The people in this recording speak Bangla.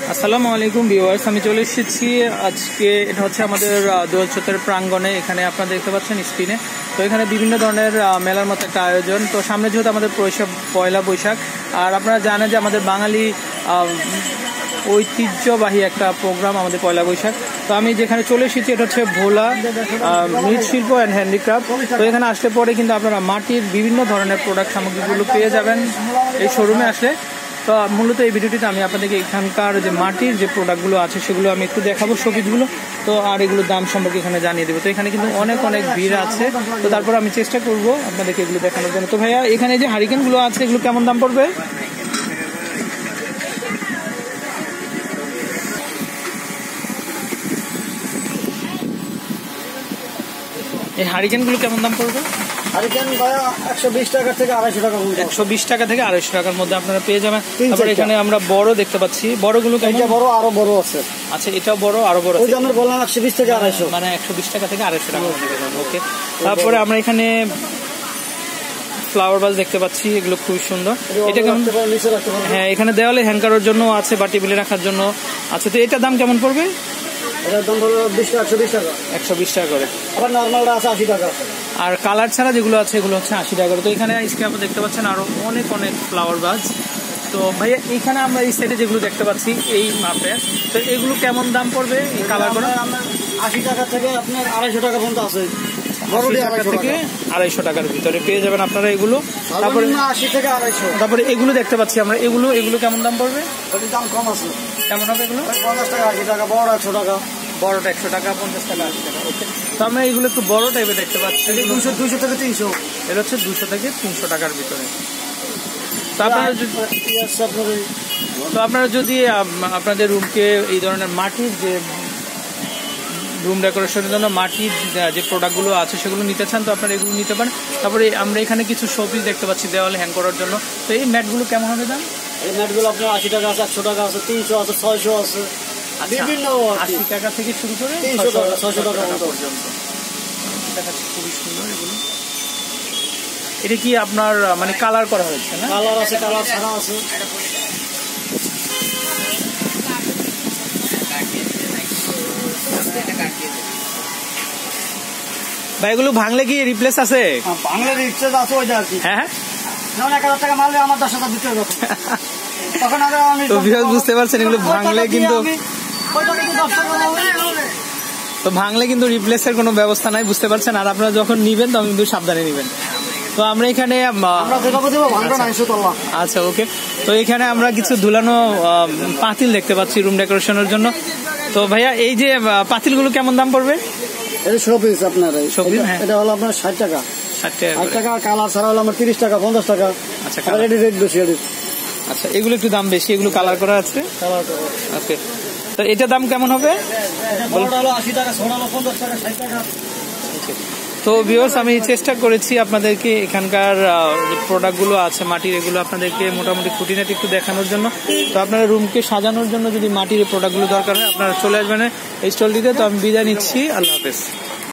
আসসালামু আলাইকুম ভিউয়ার্স, আমি চলে এসেছি আজকে। এটা হচ্ছে আমাদের দোয়েল চত্বরের প্রাঙ্গণে। এখানে আপনারা দেখতে পাচ্ছেন স্ক্রিনে। তো এখানে বিভিন্ন ধরনের মেলার মতো একটা আয়োজন। তো সামনে যেহেতু আমাদের পয়লা বৈশাখ, আর আপনারা জানেন যে আমাদের বাঙালি ঐতিহ্যবাহী একটা প্রোগ্রাম আমাদের পয়লা বৈশাখ। তো আমি যেখানে চলে এসেছি এটা হচ্ছে ভোলা মৃৎশিল্প অ্যান্ড হ্যান্ডিক্রাফট। তো এখানে আসলে পরে কিন্তু আপনারা মাটির বিভিন্ন ধরনের প্রোডাক্ট সামগ্রীগুলো পেয়ে যাবেন এই শোরুমে আসলে। তো মূলত এই ভিডিওটিতে আমি আপনাদেরকে এখানকার যে মাটির যে প্রোডাক্টগুলো আছে সেগুলো আমি একটু দেখাবো, শোপিসগুলো। তো আর এগুলোর দাম সম্পর্কে এখানে জানিয়ে দেবো। তো এখানে কিন্তু অনেক ভিড় আছে। তো তারপর আমি চেষ্টা করবো আপনাদেরকে এগুলো দেখানোর জন্য। তো ভাইয়া, এখানে যে হারিকেনগুলো আছে এগুলো কেমন দাম পড়বে? এই হারিকেনগুলো কেমন দাম পড়বে? হারিকেন ভাইয়া 120 টাকা থেকে 250 টাকা। 120 টাকা থেকে 250 টাকার মধ্যে আপনারা পেয়ে যাবেন। তারপর এখানে আমরা বড় দেখতে পাচ্ছি। বড়গুলো কেমন? এটা বড়, আরো বড় আছে। আচ্ছা, এটাও বড়, আরো বড়। ওই যে আমরা বললাম 120 থেকে 250, মানে 120 টাকা থেকে 250 টাকা। ওকে। তারপরে আমরা এখানে ফ্লাওয়ার ভাস দেখতে পাচ্ছি, এগুলো খুবই সুন্দর। এটা কেমন? হ্যাঁ, এখানে দেওয়ালে হ্যাং করার জন্য আছে বা টেবিলে রাখার জন্য আছে। তো এটার দাম কেমন পড়বে? এটার দাম হলো 120 টাকা। 120 টাকা করে। আবার নরমালটা আছে 80 টাকা। আর কালার ছাড়া যেগুলো আছে এগুলো হচ্ছে 80 টাকা করে। তো এখানে স্ক্রিনে দেখতে পাচ্ছেন আরো অনেক ফ্লাওয়ার ভাস। তো ভাইয়া, এখানে আমরা এই সাইডে যেগুলো দেখতে পাচ্ছি এই মাপের, তো এগুলো কেমন দাম পড়বে? এই কালার করে 80 টাকা থেকে আপনার 250 টাকা পর্যন্ত আছে। 80 টাকা থেকে 250 টাকার ভিতরে পেয়ে যাবেন আপনারা এগুলো। তারপরে 80 থেকে 250। তারপরে এগুলো দেখতে পাচ্ছি আমরা, এগুলো কেমন দাম পড়বে? ওটার দাম কম আছে। কেমন হবে এগুলো? 50 টাকা 80 টাকা, বড়টা 100 টাকা। বড়টা 100 টাকা, 50 টাকা 80 টাকা। ওকে। তো আমরা এগুলো একটু বড় টাইপের দেখতে পাচ্ছি। 200 থেকে 300। এটা হচ্ছে 200 থেকে 300 টাকার ভিতরে। তো আপনারা যদি আপনাদের রুমকে এই ধরনের মাটির যে রুম ডেকোরেশনের জন্য মাটির যে প্রোডাক্টগুলো আছে সেগুলো নিতে চান, তো আপনারা এগুলো নিতে পারেন। তারপরে আমরা এখানে কিছু শোপিস দেখতে পাচ্ছি দেওয়ালে হ্যাং করার জন্য। তো এই ম্যাটগুলো কেমন হবে দাম? এই ম্যাটগুলো আপনার 80 টাকা আছে, 100 টাকা আছে, 300 আছে, 600 আছে। বিভিন্ন 80 টাকা থেকে শুরু করে 300 টাকা, 600 টাকা পর্যন্ত। খুবই সুন্দর এগুলো। এটা কি আপনার মানে কালার করা হয়েছে না? কালার আছে, কালার ছাড়া আছে। ভাই, এগুলো ভাঙলে কি রিপ্লেস আছে? ভাঙলে রিপ্লেস আছে, ওইটা আর কি। হ্যাঁ, যেমন 1000 টাকা মারলে আমার 10,000 দিতে হবে। তখন আমি তো ভিউয়ার্স বুঝতে পারছেন, এগুলো ভাঙলে কিন্তু ভাঙলে কিন্তু রিপ্লেসের কোনো ব্যবস্থা নাই, বুঝতে পারছেন। আর আপনারা যখন নিবেন তখন কিন্তু সাবধানে নিবেন। তো আমরা এখানে আচ্ছা, ওকে। তো এখানে আমরা কিছু ধুলানো পাতিল দেখতে পাচ্ছি রুম ডেকোরেশনের জন্য। তো ভাইয়া, এই যে পাতিলগুলো কেমন দাম পড়বে? এটা শোপিস আপনার। হ্যাঁ, এটা হলো আপনার 60 টাকা। 60 টাকা। কালার ছাড়া হলো আমার 30 টাকা, 50 টাকা। আচ্ছা, রেট বেশি। আচ্ছা, এগুলো একটু দাম বেশি, এগুলো কালার করা আছে। ওকে। তো এটা দাম কেমন হবে? 80 টাকা, 50 টাকা, 60 টাকা। তো ভিউয়ার্স, আমি চেষ্টা করেছি আপনাদেরকে এখানকার যে প্রোডাক্টগুলো আছে মাটির, এগুলো আপনাদেরকে মোটামুটি খুঁটিনাটি একটু দেখানোর জন্য। তো আপনারা রুমকে সাজানোর জন্য যদি মাটির প্রোডাক্টগুলো দরকার হয় আপনারা চলে আসবেন এই স্টলটিতে। তো আমি বিদায় নিচ্ছি, আল্লাহ হাফেজ।